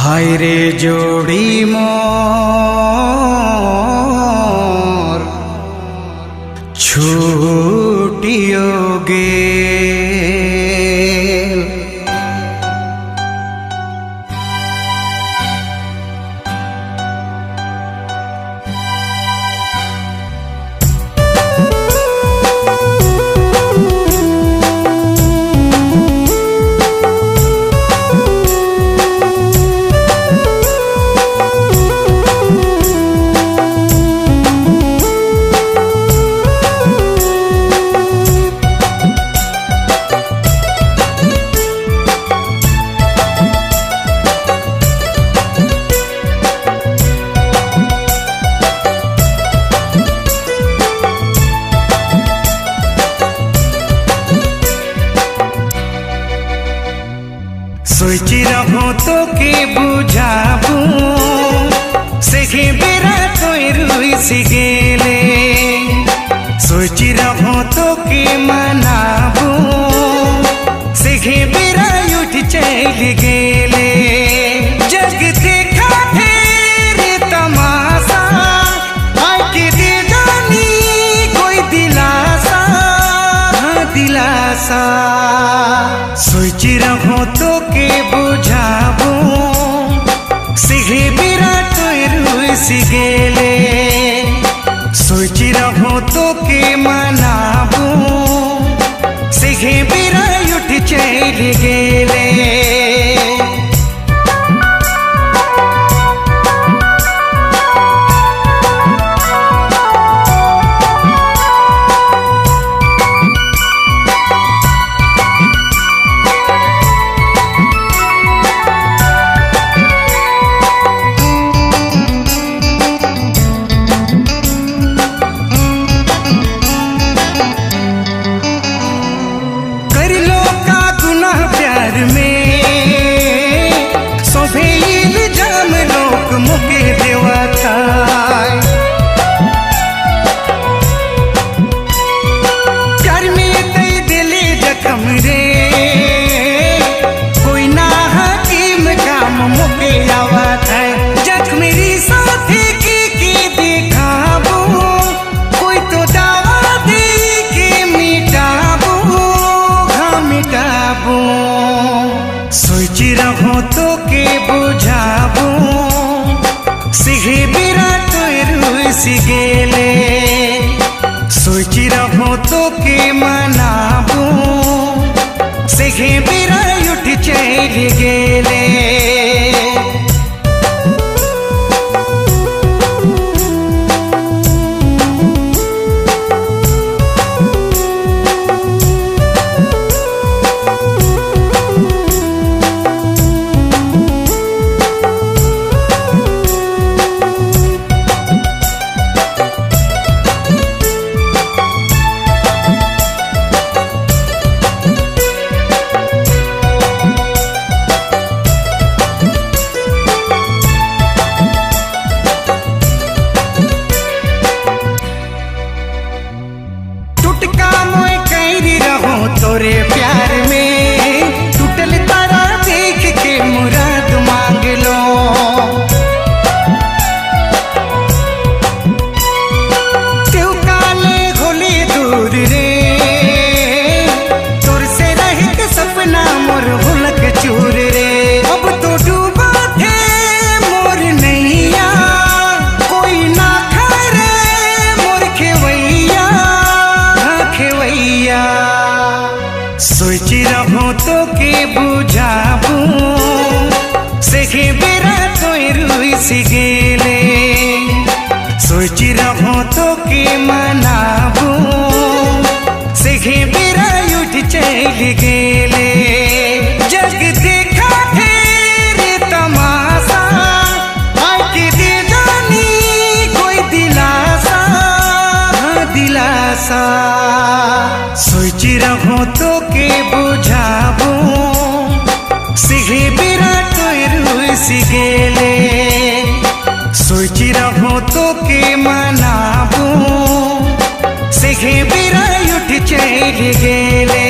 हाय रे जोड़ी मोर छूटियोगे सोची रहो तो के बुझाबू सेखे बेरा तोय रुई सिगेले सोची रहो तो के मनाबू सेखे बेरा उठ चल गेले जग देखा फेर तमाशा आके दे जानी कोई दिलासा दिलासा सोची रहो तो के बुझाबू सिगे बिरा तोय रुई सिगेले सोची रहो तो के मनाबू सिगे बिरा उठ चल गेले सोची रहो तो के बुझाबू सिगे बिरा तोय रुई सिगेले सोची रहो तो के मनाबू सिगे बिरा उठ चल गेले तोरे प्यार में टूटल तारा देख के मुराद मांग लो क्यों काले घोले दूर रे तोर से रहित सपना मोर भुलक चूर रे अब तो डूबा थे मोर नैया कोई ना खरे मोर खेवैया खेवैया सोची रहो तो के बुझाबू सेखे बेरा तोय रुई सिगेले सोची रहो तो के मनाबू सेखे बेरा उठ चल गेले जग देखा फेर तमाशा आके दे जानी कोई दिलासा दिलासा सोची रहो तो के बुझाबू सिगे बिरा तोय रुई सिगेले सोची रहो तो के मनाबू सिगे बिरा उठ चल गेले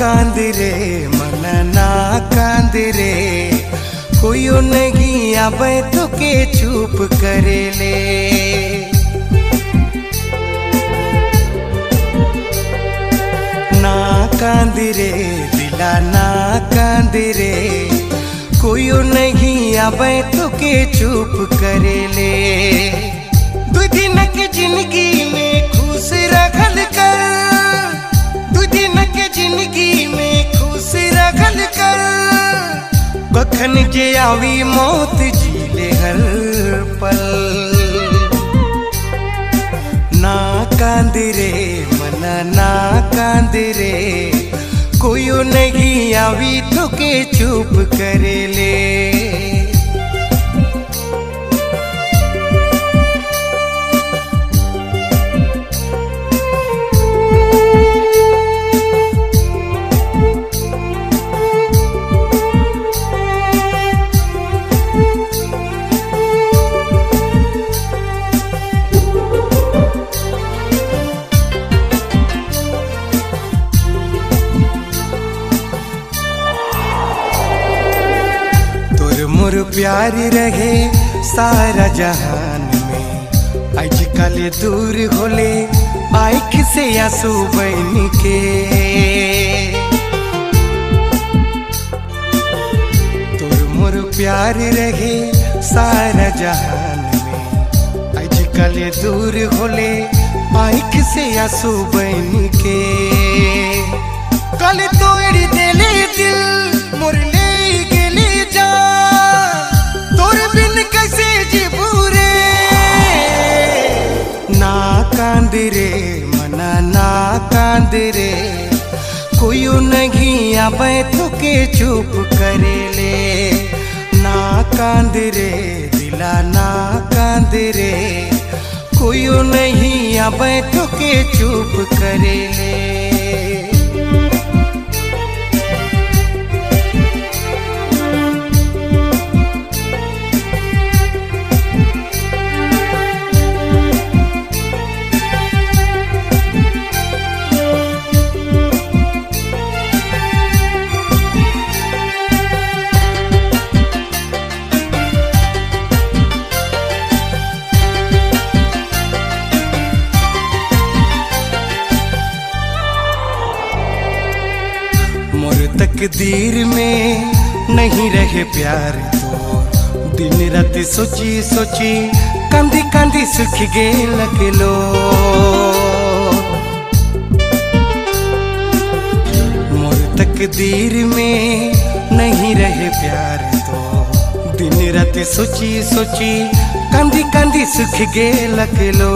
कांद रे मन ना कांद रे, कोई नहीं आवे तो के चुप करे ले। ना कांद रे दिला ना कांद रे, कोई नहीं आवे तो के चुप करे ले। दो दिन के जिंदगी में खुश रखल कर, दो दिन के जिंदगी में खुश रखल कर, कखन जे आवी मौत जीले हर पल। ना कांद रे मन ना कांद रे, कोई नहीं आवी तो के चुप करे ले। मोर प्यार रहे सारा जहान में, आजकल दूर होले आँख से आंसू बन के। तोर मोर प्यार रहे सारा जहान में, आजकल दूर होले आँख से आंसू बन के। कल तोड़ देले दिल मोर ले गेले जा, तोर बिन कैसे जीबू रे। ना कांद रे मना ना कांद रे, कोई नहीं आवे तो के चुप करे ले। ना कांद रे दिला ना कांद रे, कोई नहीं आवे तो के चुप करे ले। तकदीर में नहीं रहे प्यार तो, दिन रात सोची सोची कांदी कांदी सुख गे लगलो। मोर तकदीर में नहीं रहे प्यार तो, दिन रात सोची सोची कांदी कांदी सुख गे लगलो।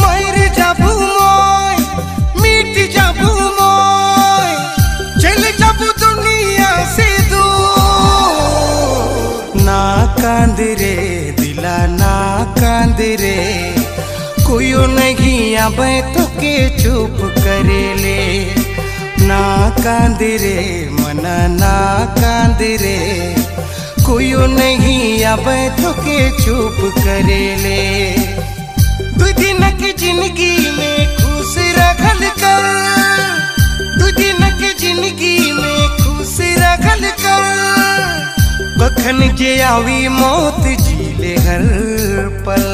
मर जाबू मोय मिट जाबू मोय, चल जाबू दुनिया से दूर। ना कांद रे दिला ना कांद रे, कोई नहीं आवे तो के चुप करे ले। ना कांद रे मना ना कांद रे, कोई नहीं आवे तो के चुप करे ले। दो दिन की जिंदगी में खुश रखल कर, दो दिन की जिंदगी में खुश रखल कर, कखन जे आवी मौत जीले हर पल।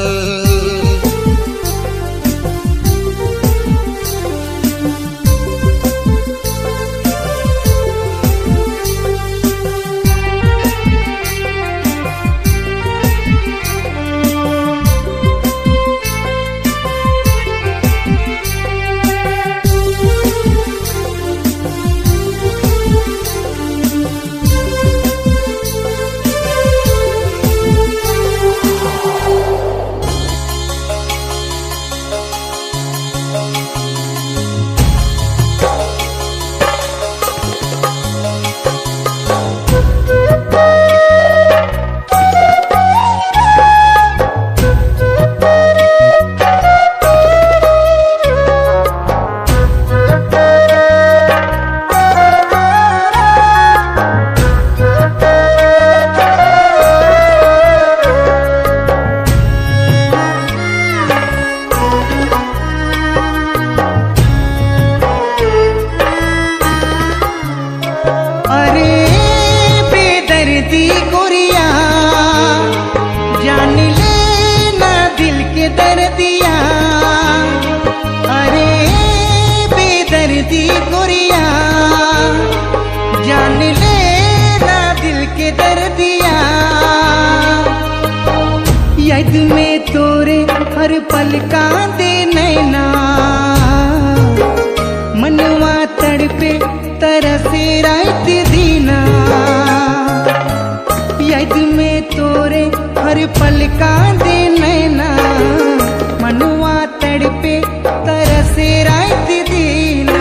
दर्दिया। अरे बेदर्दी गोरिया जान ले ना दिल के दर्दिया। याद में तोरे हर पल कांदे नैना, मनवा तड़पे तरसे रात दीना। याद में तोरे हर पल कांदे नैना, मनवा तड़पे तरसे रात दीना।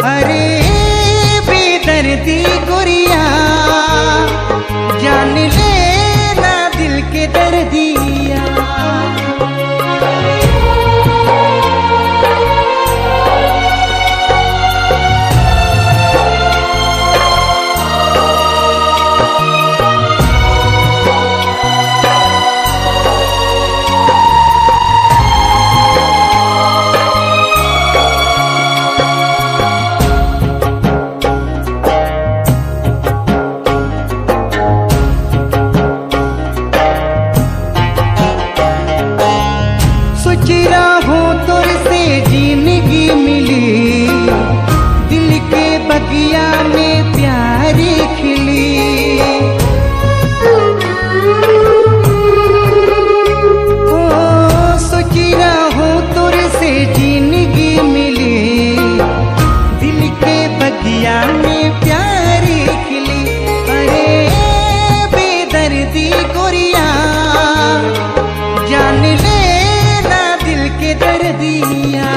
अरे बेदर्दी गोरिया जान ले ना दिल के दर्दिया। हो तोर से जिंदगी मिली, दिल के बगिया में प्यारी खिली। ओ सोची हो तोर से जिंदगी मिली, दिल के बगिया में प्यारी खिली। अरे बेदर्दी गोरिया जान ले के दर्दिया।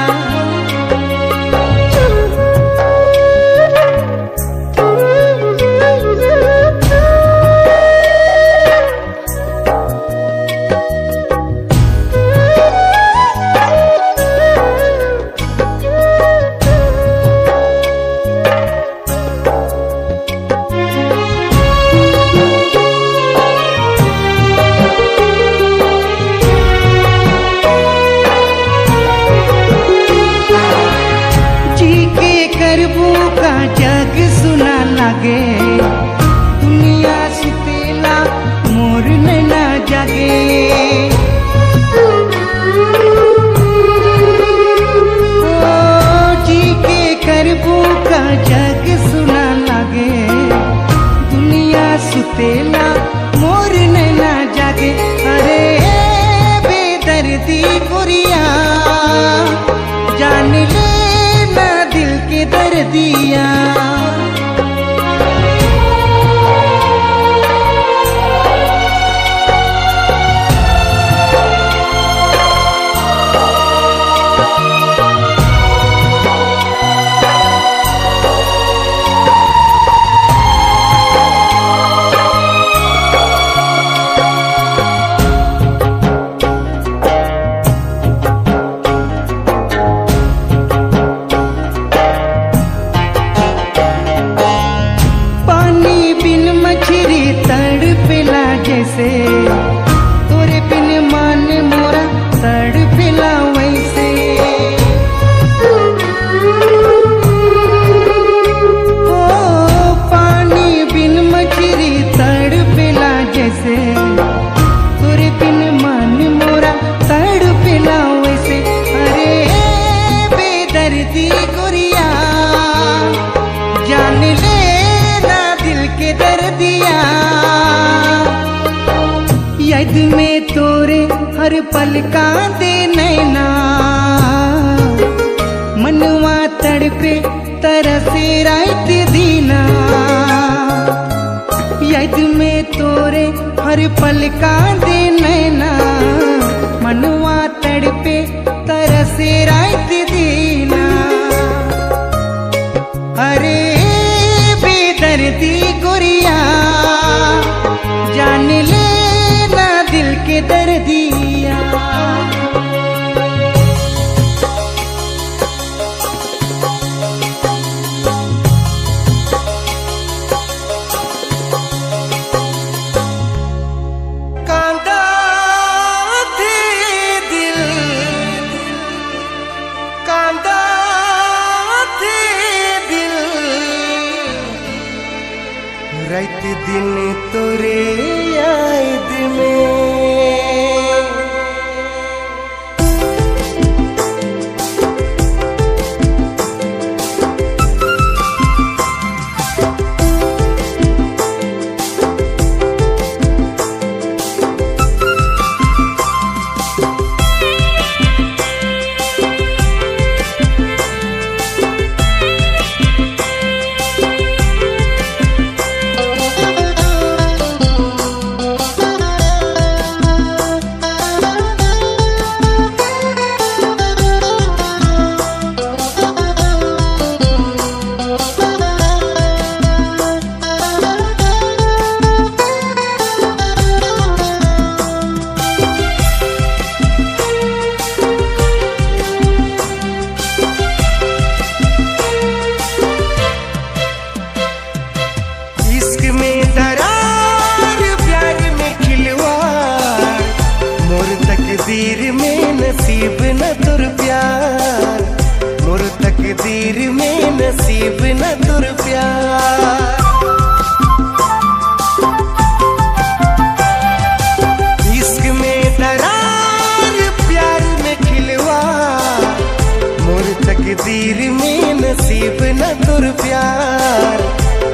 करबू का जग सुना लागे, दुनिया सुतेला मोर नैना जागे। ओ जी के करबू का जग सुना लागे, दुनिया सुतेला मोर नैना जागे। अरे बेदर्दी गोरिया जान ले दिल के दर्दिया। तड़पेला जैसे तोरे बिन मन मोरा तड़पेला वैसे। ओ पानी बिन मछली तड़पेला जैसे, तोरे बिन मन मोरा तड़पेला वैसे। अरे बेदर्दी गोरिया जान ले ना दिल के दर्दिया। याद में तोरे हर पल कांदे नैना, मनवा तड़पे तरसे रात दीना। याद में तोरे हर पल कांदे नैना, मनवा तड़पे तरसे रात दीना। अरे बेदर्दी गोरिया जान ले दिल के दर्दिया। कांदा थे दिल, कांदा थे दिल, रात दिन तोरे याद में। प्यार,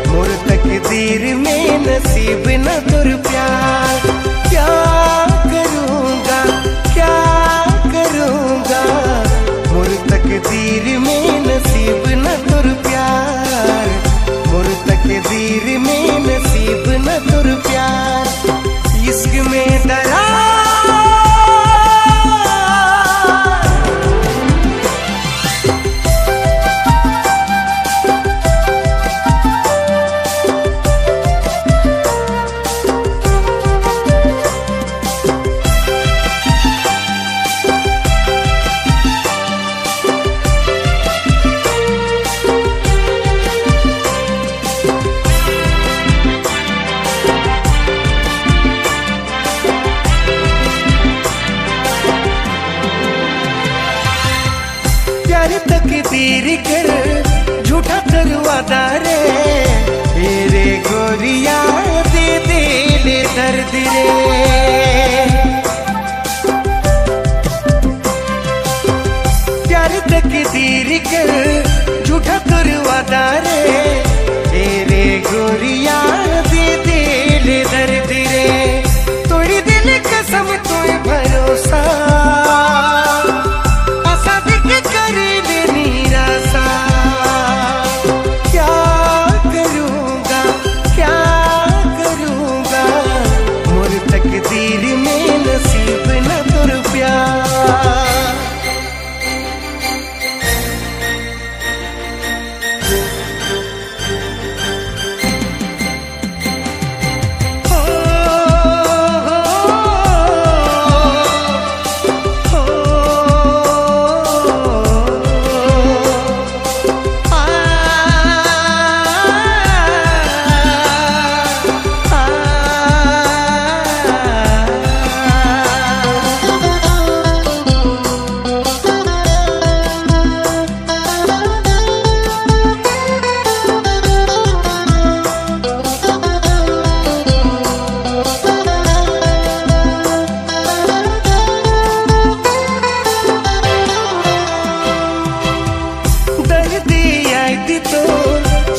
मोर तकदीर में नसीब न तुर प्यार। क्या करूँगा क्या करूँगा, मोर तकदीर में नसीब न तुर प्यार, मोर तकदीर में नसीब न तुर प्यार। इश्क में दरार तकदीर कर झूठा करवादा रे, तेरे गोरिया दे दे ले दर्द रे। प्यार तकदीर कर झूठा करवादा रे, तेरे गोरिया दे दे ले दर्द रे। तोड़ी दिल कसम तोय भरोसा, तकदीर में नसीब न तुर प्यार।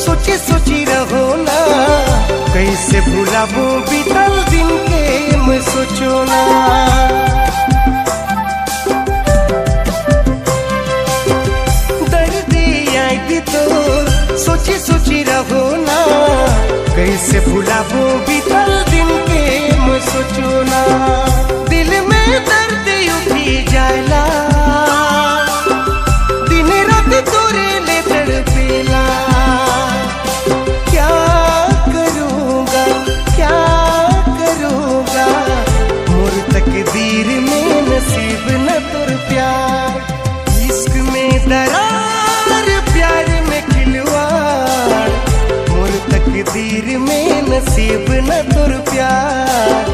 सोची सोची रहो ना, कैसे भुलाबो बीतल दिन के मैं सोचो ना। दर्द आई तो सोची सोची रहो ना, कैसे भुलाबो बीतल दिन के मैं सोचो ना। दिल में दर्द उठी जाला, दिन रात तोरे ले तड़पेला। तकदीर में नसीब न तुर प्यार, इश्क में दरार प्यार में खिलवाड़, मोर तकदीर में नसीब न तुर प्यार,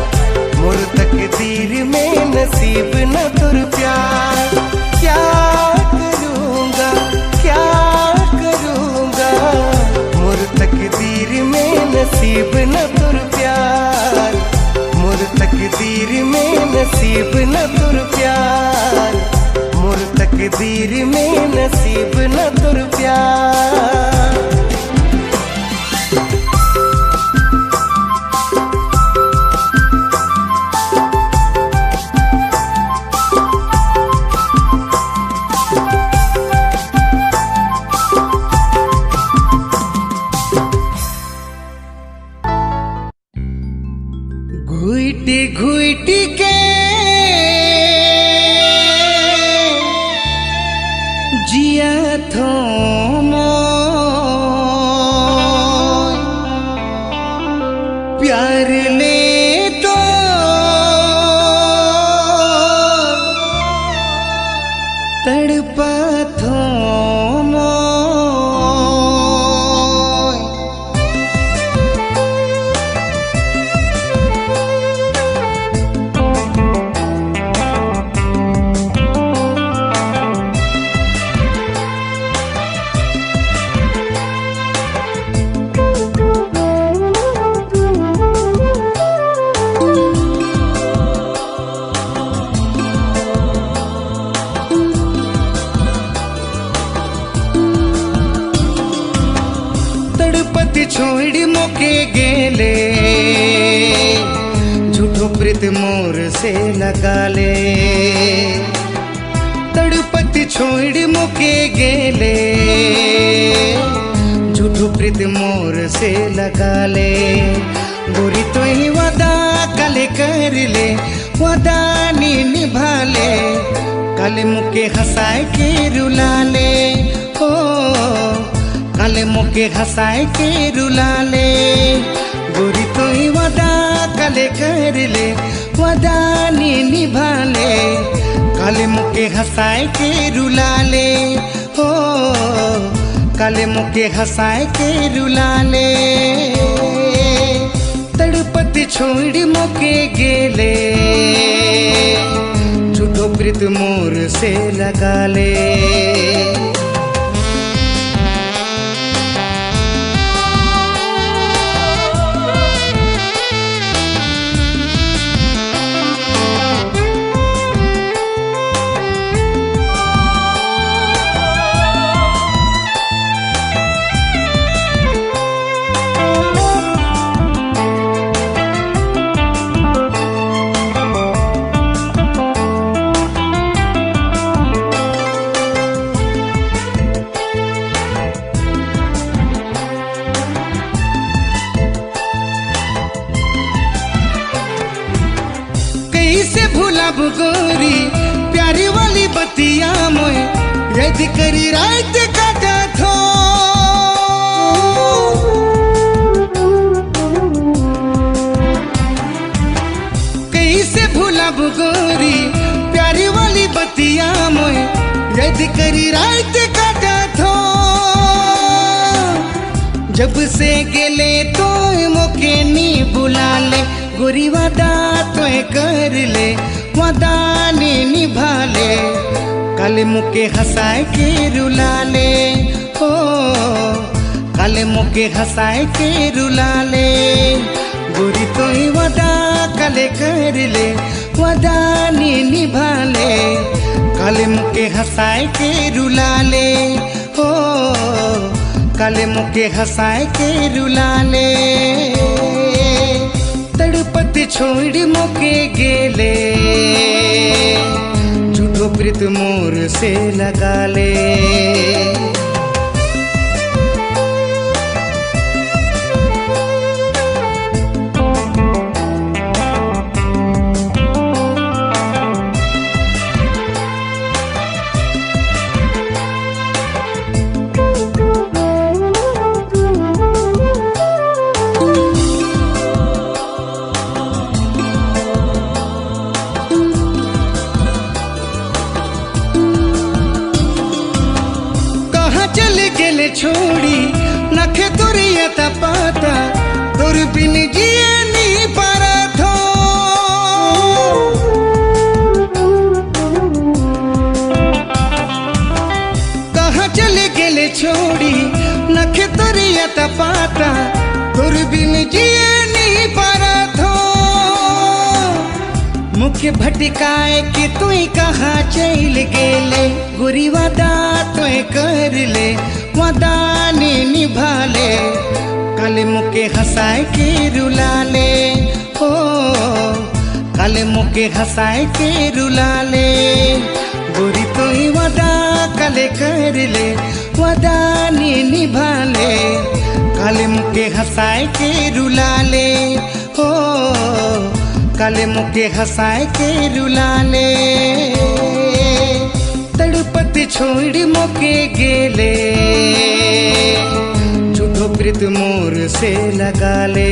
मोर तकदीर में नसीब न तुर प्यार। क्या करूँगा क्या करूँगा, मोर तकदीर में नसीब न तुर प्यार, मोर तकदीर में नसीब न तुर प्यार, मोर तकदीर में नसीब न तुर प्यार। घुइटी घुइटी के जिया थोमो, प्यार ले तो तड़पा थोमो। मोके गेले झूठो प्रीत मोर से लगा ले तड़पत छोड़ मोके गेले झूठो प्रीत मोर से लगा ले गोरी तो ही वादा कल कर ले वादा नी निभा ले कल मुके हंसाए के रुला ले हो कल मुके हंसाए के रुला ले गोरी तो ही वादा कल कर ले वादा नी निभा ले कल मुके हंसाए के रुला ले हो कल मुके हंसाए के रुला ले तड़पत छोड़ मोके गेले झूठो प्रीत मोर से लगा ले कैसे भूलब गोरी प्यारी वाली बतिया मोए याद करी रात काटा थो कैसे भूलब गोरी प्यारी वाली बतिया मोए याद करी रात काटा थो जब से गेले तो मोके नी बुला ले गोरी वादा तो कर ले वादा नी निभा ले कल मुके हंसाए के रुला ले हो कल मुके हंसाए के रुला ले गोरी तो ही वादा कल कर ले वादा नी निभा ले कल मुके हंसाए के रुला ले हो कल मुके हंसाए के रुला ले तड़पत छोड़ मोके गेले झूठो प्रीत मोर से लगा ले छोड़ी नखे तुरिया पाता तुर बिन जिए नहीं पारा थो कहाँ चले गेले छोड़ी नखे तुरिया पाता तुर बिन जिए नहीं पारा थो मुख्य भटकाए कि तू कहाँ चल गेले गोरी वादा तो कर ले वादा नी निभा ले कल मुके हंसाए के रुला ले हो कल मुके हंसाए के रुला ले गोरी तो ही वादा कल कर ले वादा नी निभा ले कल मुके हंसाए के रुला ले हो कल मुके हंसाए के रुला ले तड़पत छोड़ मोके गेले झूठो प्रीत मोर से लगा ले